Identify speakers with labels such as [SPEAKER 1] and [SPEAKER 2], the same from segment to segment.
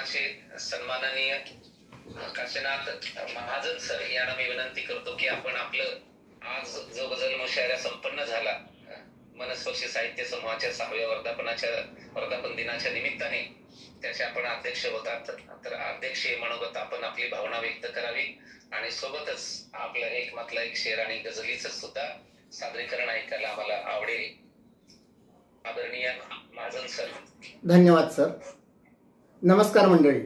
[SPEAKER 1] आश्रमाचे सन्माननीय काशीनाथ महाजन सर यांना मी विनंती करतो की आपण आपलं आज जो गझल मुशायरा संपन्न झाला मनस्पर्शी साहित्य समूहाच्या 6व्या वर्धापन दिनाच्या निमित्ताने त्याचे आपण अध्यक्ष होतात, तर अध्यक्ष मनोगत आपण आपली भावना व्यक्त करावी आणि सोबतच आपला एकमतला एक शेर आणि गझलीचं सुद्धा सादरीकरण ऐकायला आम्हाला आवडेल. आदरणीय महाजन सर.
[SPEAKER 2] धन्यवाद सर. नमस्कार मंडळी.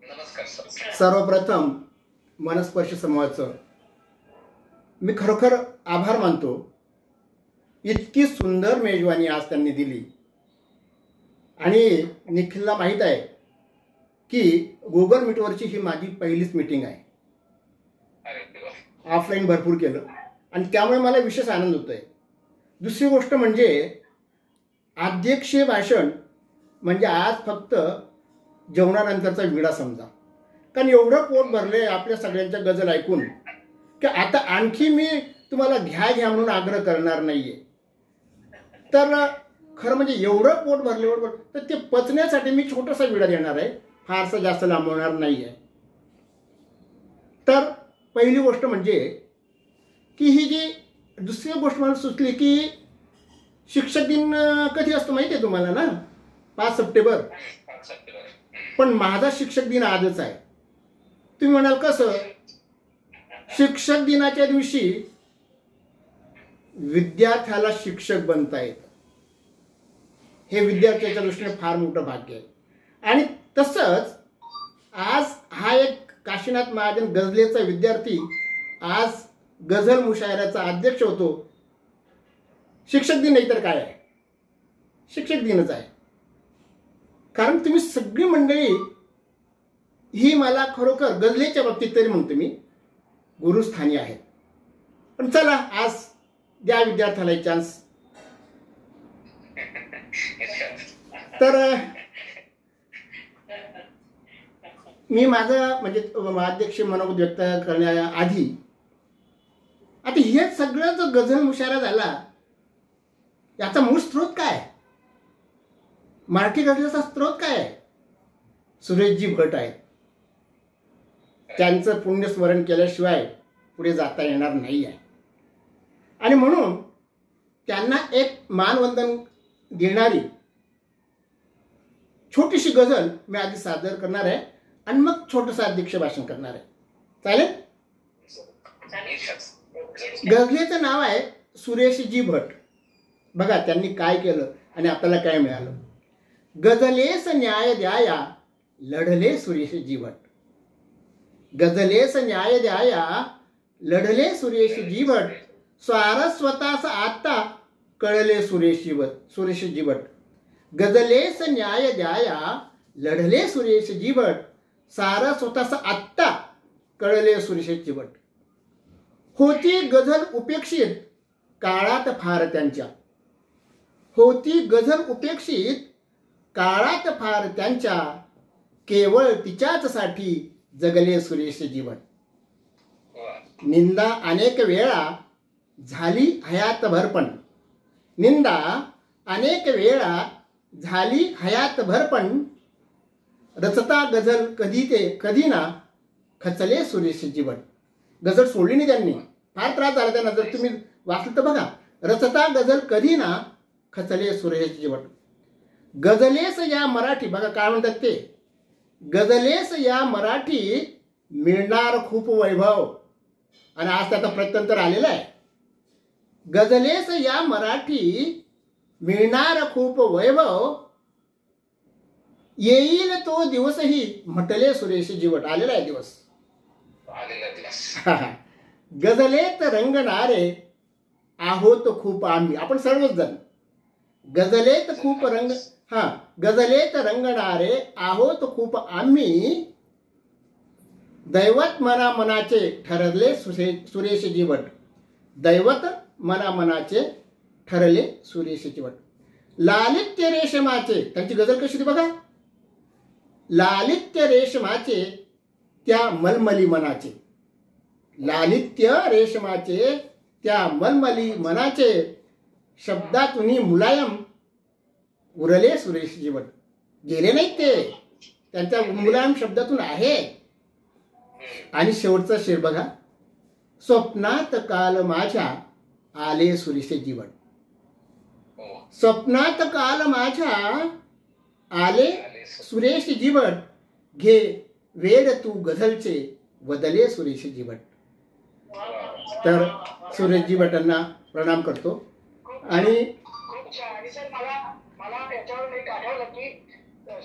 [SPEAKER 1] नमस्कार सर.
[SPEAKER 2] सर्वप्रथम मनस्पर्शी समूहाचं मी खरोखर आभार मानतो. इतकी सुंदर मेजवानी आज त्यांनी दिली आणि निखिलला माहीत आहे की गुगल मीटवरची ही माझी पहिलीच मीटिंग आहे. ऑफलाईन भरपूर केलं आणि त्यामुळे मला विशेष आनंद होतो आहे. दुसरी गोष्ट म्हणजे अध्यक्षीय भाषण म्हणजे आज फक्त जेवणानंतरचा विडा समजा, कारण एवढं पोट भरले आपल्या सगळ्यांच्या गझल ऐकून की आता आणखी मी तुम्हाला घ्या म्हणून आग्रह करणार नाहीये. तर खरं म्हणजे एवढं पोट भरल्यावर तर ते पचण्यासाठी मी छोटासा विडा देणार आहे, फारसा जास्त लांबवणार नाही आहे. तर पहिली गोष्ट म्हणजे की ही जी दुसरी गोष्ट मला सुचली की शिक्षक दिन कधी असतो माहिती आहे तुम्हाला ना? 5 सप्टेंबर. पण माझा शिक्षक दिन आजच आहे. तुम्ही म्हणाल कसं? शिक्षक दिनाच्या दिवशी विद्यार्थ्याला शिक्षक बनता येतं, हे विद्यार्थ्याच्या दृष्टीने फार मोठं भाग्य आहे. आणि तसंच आज हा एक काशीनाथ महाजन गझलेचा विद्यार्थी आज गझल मुशायराचा अध्यक्ष होतो. शिक्षक दिन नाही तर काय आहे? शिक्षक दिनच आहे. कारण तुम्ही सगळी मंडळी ही मला खरोखर गझलेच्या बाबतीत तरी म्हणतो मी गुरुस्थानी आहेत. पण चला आज द्या विद्यार्थ्याला एक चान्स. तर मी माझं म्हणजे अध्यक्ष मनोगत व्यक्त करण्याआधी आता हे सगळं जो गझल मुशायरा झाला याचा मूळ स्रोत काय? मराठी गझलेचा स्रोत काय आहे? सुरेशजी भट आहेत. त्यांचं पुण्यस्मरण केल्याशिवाय पुढे जाता येणार नाही आहे. आणि म्हणून त्यांना एक मानवंदन देणारी छोटीशी गझल मी आधी सादर करणार आहे आणि मग छोटंसं अध्यक्ष भाषण करणार आहे. चालेल? गझलेचं नाव आहे सुरेशजी भट. बघा त्यांनी काय केलं आणि आपल्याला काय मिळालं. गझलेस न्याय द्याया लढले सुरेशजी भट. गझलेस न्याय द्याया लढले सुरेशजी भट. स्वारस्वतास आता कळले सुरेशजी भट. गझलेस न्याय द्याया लढले सुरेशजी भट. सारस्वतास आत्ता कळले सुरेशजी भट. होती गझल उपेक्षित काळात फार त्यांच्या. होती गझल उपेक्षित काळात फार त्यांच्या. केवळ तिच्याच साठी जगले सुरेशजी भट. निंदा अनेक वेळा झाली हयातभर पण. निंदा अनेक वेळा झाली हयातभर पण. रचता गझल कधी ना खचले सुरेशजी भट. गझल सोडली नाही त्यांनी, फार त्रास झाला त्यांना. जर तुम्ही वाचलं तर बघा. रचता गझल कधी ना खचले सुरेशजी भट. गझलेस या मराठी, बघा काय म्हणतात ते. गझलेस या मराठी मिळणार खूप वैभव. आणि आज त्याचा प्रत्यंतर आलेला आहे. गझलेस या मराठी मिळणार खूप वैभव. येईल तो दिवसही म्हटले सुरेशजी भट. आलेला आहे दिवस. गझलेत रंगणारे आहोत खूप आम्ही. आपण सर्वच जण गझलेत रंगणारे आहोत खूप आम्ही. दैवत मनाचे ठरले सुरेशजी भट. दैवत मनाचे ठरले सुरेशजी भट. लालित्य रेशमाचे, त्यांची गझल कशी होती बघा. लालित्य रेशमाचे त्या मलमली मनाचे. लालित्य रेशमाचे त्या मलमली मनाचे. शब्दातून मुलायम उरले सुरेशजी भट. गेले नाहीत ते, त्यांच्या मुलाम शब्दातून आहे. आणि शेवटचा शेर बघा, स्वप्नात काल माझ्या आले सुरेश जीवन. स्वप्नात काल माझ्या आले सुरेश जीवन, घे वेड तू गझलचे बदले सुरेश जीवन. तर सुरेशजी भटांना प्रणाम करतो. आणि
[SPEAKER 3] खूप छान. आणि सर मला याच्यावर एक आठवलं की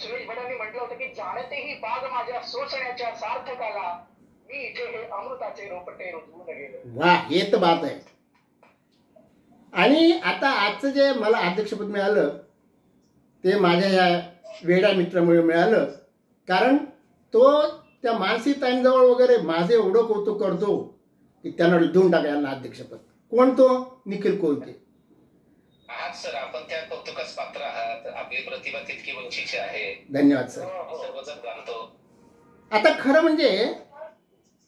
[SPEAKER 3] सुरेश भटांनी म्हटलं होतं की जाणते ही बाग माझ्या सोसण्याच्या सार्थकाला, मी इथे हे अमृताचे रोपटे रुजवून गेलो.
[SPEAKER 2] वा, हे तर बात आहे. आणि आता आजचं जे मला अध्यक्षपद मिळालं ते माझ्या या वेडा मित्रामुळे मिळालं. कारण तो त्या मानसीताईंजवळ वगैरे माझे एवढं कौतुक करतो की त्यांना देऊन टाका यांना अध्यक्षपद. कोण तो? निखिल कोलते.
[SPEAKER 1] आहात सर, आपण त्या कौतुकास पात्र आहात. आपली प्रतिभा तितकी उंचीची आहे.
[SPEAKER 2] धन्यवाद सर.
[SPEAKER 1] सर्वजण जाणतो.
[SPEAKER 2] आता खरं म्हणजे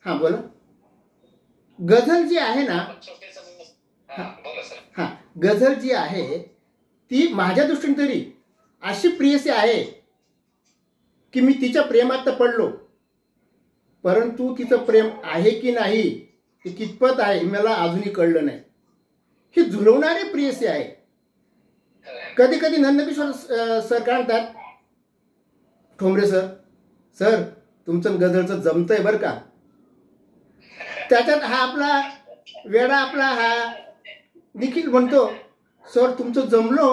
[SPEAKER 2] हां बोला, गझल जी आहे ना,
[SPEAKER 1] बोला सर.
[SPEAKER 2] हां, गझल जी आहे ती माझ्या दृष्टीने तरी अशी प्रियसी आहे की मी तिच्या प्रेमात तर पडलो, परंतु तिचं प्रेम आहे की नाही ते कितपत आहे मला अजूनही कळलं नाही. ही झुलवणारी प्रियसी आहे. कधी कधी नंदकिशोर सर काय म्हणतात, ठोंबरे सर तुमचं गझलचं जमतंय बरं का. त्याच्यात हा आपला वेडा आपला हा निखिल म्हणतो, सर तुमचं जमलो,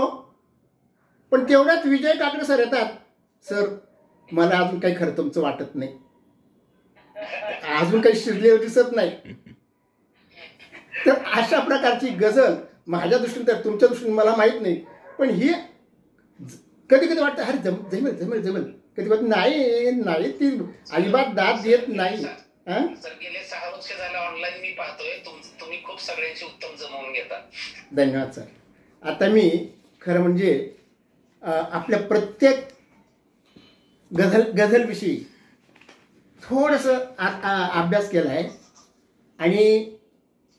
[SPEAKER 2] पण तेवढ्यात विजय काकडे सर येतात, सर मला अजून काही खरं तुमचं वाटत नाही, अजून काही शिरलेलं दिसत नाही. तर अशा प्रकारची गझल माझ्या दृष्टीने तर तुमच्या दृष्टीने मला माहीत नाही, पण ही कधी कधी वाटतं अरे जमेल जमेल जमेल, कधी कधी नाही ती अजिबात दाद देत नाही.
[SPEAKER 1] सर गेले 6 वर्ष झालं ऑनलाईन मी पाहतोय, तुम्ही खूप सगळ्यांची उत्तम जमवून घेता.
[SPEAKER 2] धन्यवाद सर. आता मी खरं म्हणजे आपल्या प्रत्येक गझलविषयी थोडंसं अभ्यास केला आहे. आणि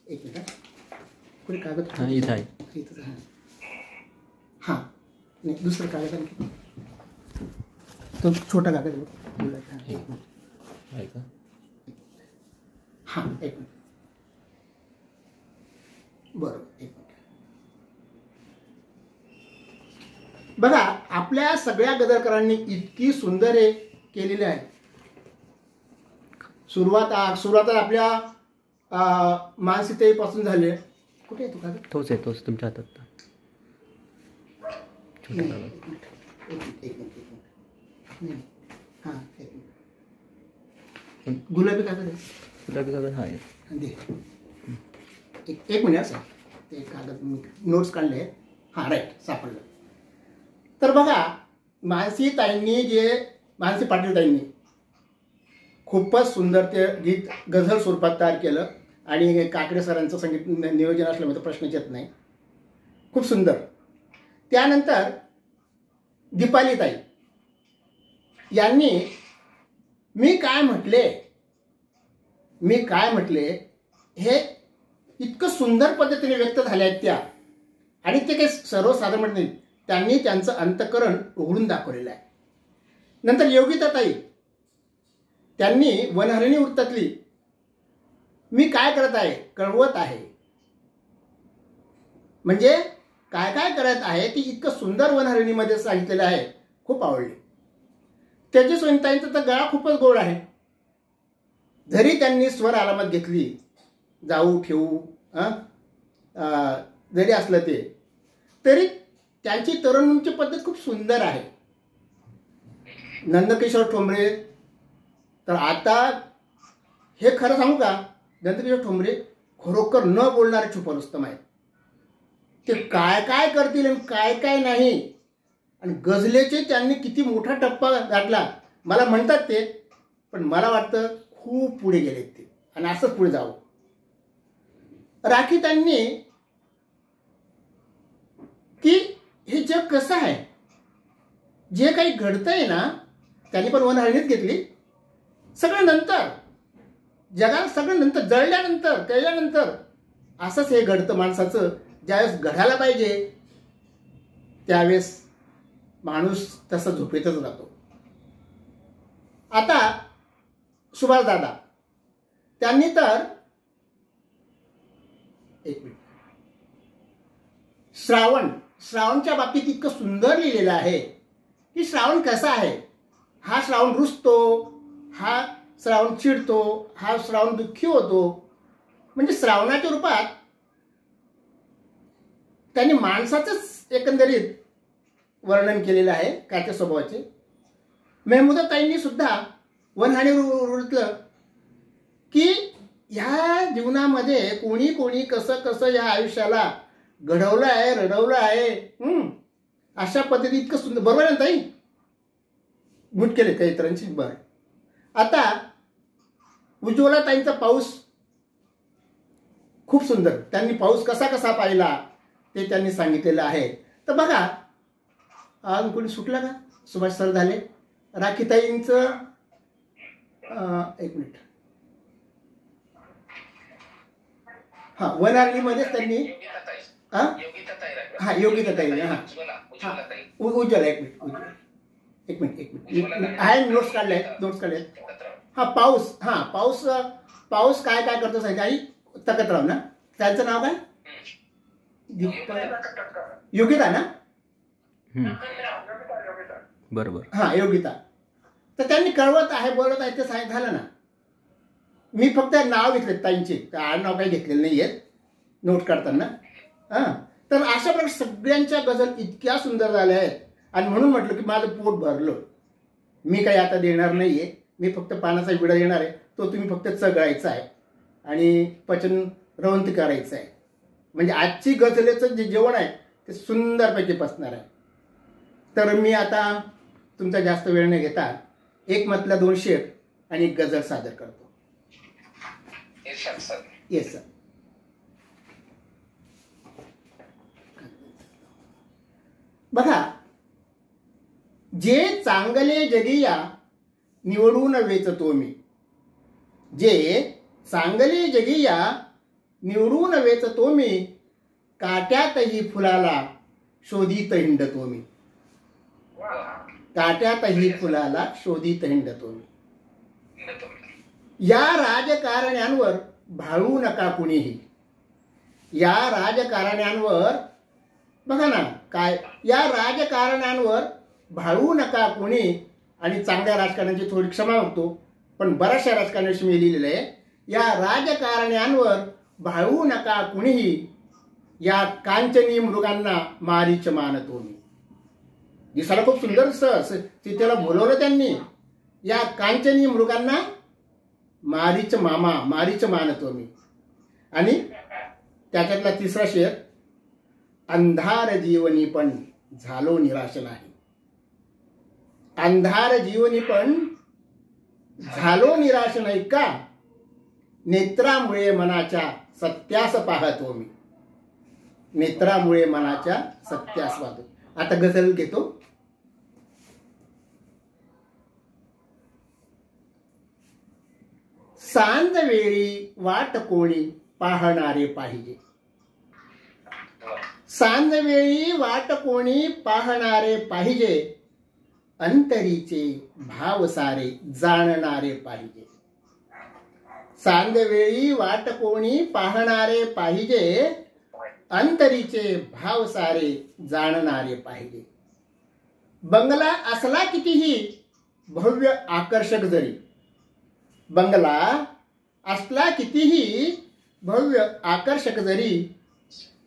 [SPEAKER 2] एक मिनिट, कुठे कागद
[SPEAKER 4] इथं आहे.
[SPEAKER 2] हां नाही, दुसरं कागद आणखी तो छोटा कागद
[SPEAKER 4] आहे का?
[SPEAKER 2] हां एक मिनिट, बरोबर एक मिनिट. बघा, आपल्या सगळ्या गझलकारांनी इतकी सुंदर हे केलेले आहे. सुरुवात आपल्या मानसीतेपासून झाले. कुठे आहे तो कागद?
[SPEAKER 4] तोच आहे, तोच तुमच्या हातात. छोटा कागद.
[SPEAKER 2] एक मिनिट. हां एक मिनिट. गुलाबी कागद आहे.
[SPEAKER 4] गुलाबी कागद आहे.
[SPEAKER 2] दे एक मिनिट सर, ते कागद मी नोट्स काढले. हां राईट, सापडलं. तर बघा, मानसी पाटील ताईंनी खूपच सुंदर ते गीत गझल स्वरूपात तयार केलं. आणि काकडे सरांचं संगीत नियोजन असल्यामुळे प्रश्नच येत नाही. खूप सुंदर. त्यानंतर दीपाली ताई यांनी मी काय म्हटले हे इतकं सुंदर पद्धतीने व्यक्त झाले आहेत त्या. आणि ते काही सर्वसाधारण नाही, त्यांनी त्यांचं अंतःकरण उघडून दाखवलेलं आहे. नंतर योगिता ताई त्यांनी वनहरिणी वृत्तातली मी काय करत आहे कळवत आहे, म्हणजे काय काय करत आहे ती इतकं सुंदर वनहरिणीमध्ये सांगितलेलं आहे. खूप आवडली. त्याची सोनताईंचा तर गळा खूपच गोड आहे. जरी त्यांनी स्वर आरामात घेतली, जाऊ ठेवू जरी असलं ते, तरी त्यांची तरुणीची पद्धत खूप सुंदर आहे. नंदकिशोर ठोंबरे तर आता हे खरं सांगू का, नंदकिशोर ठोंबरे खरोखर न बोलणारे छुपरुस्तम आहेत. ते काय काय करतील आणि काय काय नाही. आणि गझलेचे त्यांनी किती मोठा टप्पा गाठला मला म्हणतात ते, पण मला वाटतं खूप पुढे गेलेत ते आणि असंच पुढे जावं. राखी त्यांनी की हे जग कसं आहे, जे काही घडतंय ना, त्यांनी पण वनहरिणीच घेतली. सगळं नंतर जगाला सगळं नंतर जळल्यानंतर कळल्यानंतर असंच हे घडतं माणसाचं. ज्यावेळेस घडायला पाहिजे त्यावेळेस माणूस तसा झोपेतच राहतो. आता सुभाषदादा त्यांनी तर एक मिनिट, श्रावणच्या बाबतीत इतकं सुंदर लिहिलेलं आहे की श्रावण कसा आहे. हा श्रावण रुसतो, हा श्रावण चिडतो, हा श्रावण दुःखी होतो. म्हणजे श्रावणाच्या रूपात त्यांनी माणसाचंच एकंदरीत वर्णन केलेलं आहे त्याच्या स्वभावाचे. मेहमुदाताईंनी सुद्धा वनहाणी रुतलं की ह्या जीवनामध्ये कोणी कोणी कसं कसं या आयुष्याला घडवलं आहे, रडवलं आहे. अशा पद्धती इतकं सुंदर. बरोबर आहे ना ताई? गुट केले काही इतरांची. बरं, आता उज्ज्वलाताईंचा पाऊस खूप सुंदर. त्यांनी पाऊस कसा कसा पाहिला ते त्यांनी सांगितलेलं आहे. तर बघा, आज कोणी सुटला का? सुभाष सर झाले. राखीताईंचं एक मिनिट. हा, वनारणीमध्येच त्यांनी योगिताताई उज्ज्वला एक मिनिट आहे. नोट्स काढले. हा पाऊस काय काय करतो सांगितलं. आई तकतराव ना, त्यांचं नाव काय? योगिता ना?
[SPEAKER 4] बरोबर.
[SPEAKER 2] हा, योगिता. तर त्यांनी कळवत आहे, बोलत आहे, ते झालं ना. मी फक्त नाव घेतले ताईंचे, नाव काही घेतलेलं नाही आहेत नोट काढताना. हां, तर अशा प्रकारे सगळ्यांच्या गझल इतक्या सुंदर झाल्या आहेत. आणि म्हणून म्हटलं की माझं पोट भरलं. मी काही आता देणार नाही आहे, मी फक्त पानाचा विडा देणार आहे. तो तुम्ही फक्त चघळायचा आहे आणि पचन रवंत करायचं आहे. म्हणजे आजची गझलेचं जे जेवण आहे ते सुंदरपैकी पचणार आहे. तर मी आता तुमचा जास्त वेळ न घेता एक मतला 2 शेर आणि एक गझल सादर करतो. Yes sir. बघा, जे चांगले जगिया निवडून वेचतो मी. जे चांगले जगिया निवडून वेचतो मी, काट्यातही फुलाला शोधित हिंडतो मी. काट्यातही फुलाला शोधित हिंडतो मी. या राजकारण्यांवर भाळू नका कुणीही. या राजकारण्यांवर बघा ना काय, या राजकारण्यांवर भाळू नका कुणी. आणि चांगल्या राजकारण्यांची थोडी क्षमा मागतो, पण बऱ्याचशा राजकारण्याशी मी लिहिलेलं आहे. या राजकारण्यांवर भाळू नका कुणीही, या कांचनी मृगांना मारीच मानतो मी. दिसायला खूप सुंदर तिथेला बोलवलं त्यांनी. या कांचनी मृगांना मारीच मानतो मी. आणि त्याच्यातला तिसरा शेर, अंधार जीवनी पण झालो निराश नाही. अंधार जीवनी पण झालो निराश नाही का, नेत्रामुळे मनाच्या सत्यास पाहतो मी. नेत्रामुळे मनाच्या सत्यास पाहतो. आता गझल घेतो. सांज वेळी वाट कोणी पाहणारे पाहिजे. सांज वेळी वाट कोणी पाहणारे पाहिजे, अंतरीचे भाव सारे जाणणारे पाहिजे. सांज वेळी वाट कोणी पाहणारे पाहिजे, अंतरीचे भाव सारे जाणणारे पाहिजे. बंगला असला कितीही भव्य आकर्षक जरी, बंगला असला कितीही भव्य आकर्षक जरी,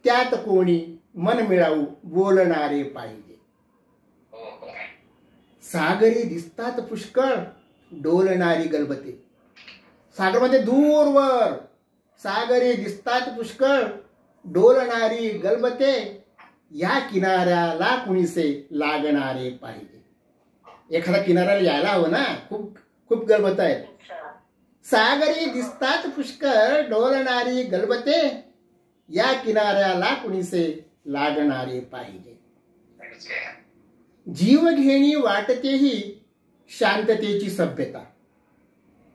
[SPEAKER 2] त्यात कोणी मन मिळावू बोलणारे पाहिजे. सागरी दिसतात पुष्कळ डोलणारी गलबते. सागरमध्ये दूरवर सागरी दिसतात पुष्कळ डोलणारी गलबते, या किनाऱ्याला कुणीसे लागणारे पाहिजे. एखादा किनाऱ्याला यायला हवं ना, खूप खूप गलबत आहेत. सागरी दिसतात पुष्कळ डोलणारी गलबते, या किनाऱ्याला कुणीसे लागणारे पाहिजे. जीवघेणी वाटतेही शांततेची सभ्यता.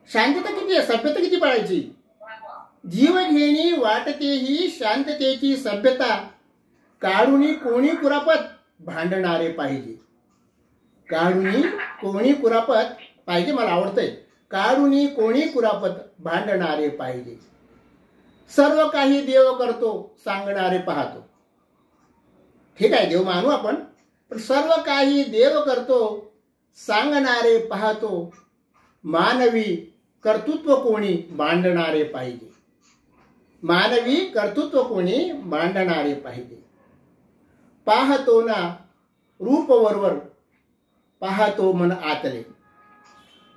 [SPEAKER 2] शांतता किती आहे, सभ्यता किती पाळायची. जीवघेणी वाटतेही शांततेची सभ्यता, काढूनी कोणी कुरापत भांडणारे पाहिजे. काढूनी कोणी कुरापत पाहिजे, मला आवडतंय. काढुनी कोणी कुरापत भांडणारे पाहिजे. सर्व काही देव करतो सांगणारे पाहतो. ठीक आहे, देव मानू आपण, पण सर्व काही देव करतो सांगणारे पाहतो. मानवी कर्तृत्व कोणी मांडणारे पाहिजे. मानवी कर्तृत्व कोणी मांडणारे पाहिजे. पाहतो ना रूप वरवर, पाहतो मन आतले.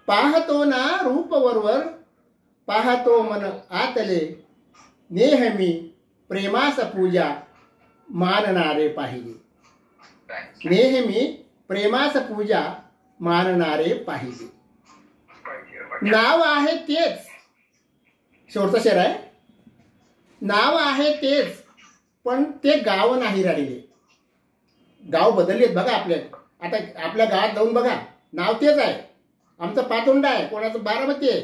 [SPEAKER 2] पाहतो ना रूप वरवर, पाहतो मन आतले. नेहमी प्रेमास पूजा मानणारे पाहिजे. नेहमी प्रेमास पूजा मानणारे पाहिजे. नाव आहे तेच, शेवटचा शेर आहे. नाव आहे तेच पण ते गाव नाही राहिले. गाव बदललेत बघा आपल्या. आता आपल्या गावात जाऊन बघा, नाव तेच आहे. आमचं पातोंडा आहे, कोणाचं बारामती आहे,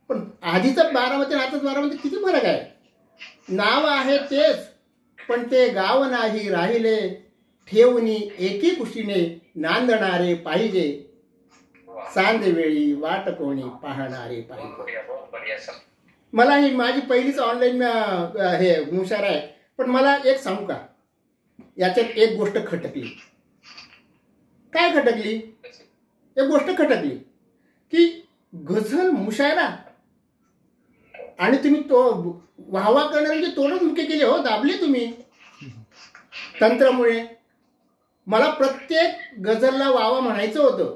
[SPEAKER 2] पण आधीचं बारामती आणि आताच बारामती किती फरक आहे. नाव आहे तेच पण ते गाव नाही राहिले. ठेवणी एकी कुशीने नांदणारे पाहिजे. सांजवेळी वाट कोणी पाहणारे पाहिजे. मला ही माझी पहिलीच ऑनलाईन हे मुशायरा आहे, पण मला एक सांगू का, याच्यात एक गोष्ट खटकली. काय खटकली? एक गोष्ट खटकली की गझल मुशायरा आणि तुम्ही तो वाहवा करणारे तोडच मुके केले हो, दाबले तुम्ही तंत्रामुळे. मला प्रत्येक गझलला वावा म्हणायचं होतं,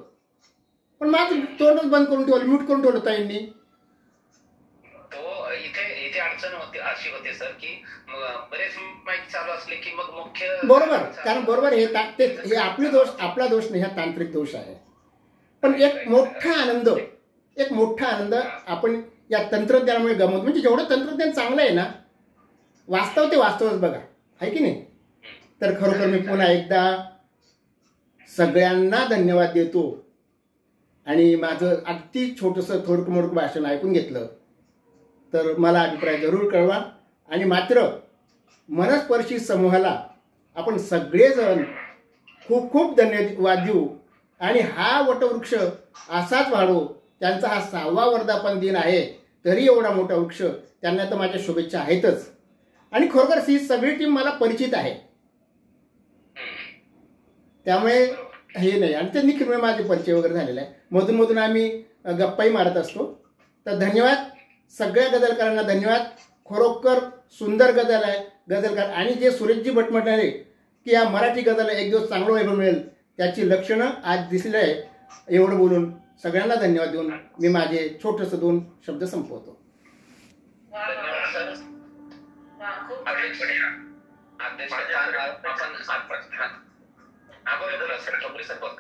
[SPEAKER 2] पण माझं तोंडच बंद करून ठेवलं, म्यूट करून ठेवलं ताईंनी.
[SPEAKER 1] तो इथे अडचण होते, अशी होते सर की बरेच माईक चालू असले की मग मुख्य
[SPEAKER 2] बरोबर, कारण बरोबर हे आपली दोष, आपला दोष नाही, हा तांत्रिक दोष आहे. पण एक मोठा आनंद आपण या तंत्रज्ञानामुळे गमवतो. म्हणजे जेवढं तंत्रज्ञान चांगलं आहे ना, वास्तव ते वास्तवच बघा, आहे की नाही. तर खरोखर मी पुन्हा एकदा सगळ्यांना धन्यवाद देतो. आणि माझं अगदी छोटंसं थोडकं मोडकं भाषण ऐकून घेतलं तर मला अभिप्राय जरूर कळवा. आणि मात्र मनस्पर्शी समूहाला आपण सगळेजण खूप खूप धन्यवाद देऊ. आणि हा वटवृक्ष असाच वाढो. त्यांचा हा 6वा वर्धापन दिन आहे, तरी एवढा मोठा वृक्ष, त्यांना तर माझ्या शुभेच्छा आहेतच. आणि खरोखर ही सगळी टीम मला परिचित आहे, त्यामुळे हे नाही. आणि ते निखिल माझे परिचय वगैरे झालेला आहे. मधून मधून आम्ही गप्पाही मारत असतो. तर धन्यवाद सगळ्या गझलकारांना, धन्यवाद. खरोखर सुंदर गझल आहे गझलकार. आणि जे सुरेशजी भट म्हणाले की या मराठी गझलला एक दिवस चांगलं वैभव मिळेल, त्याची लक्षणं आज दिसली आहे. एवढं बोलून सगळ्यांना धन्यवाद देऊन मी माझे छोटंसं 2 शब्द संपवतो.
[SPEAKER 1] आपण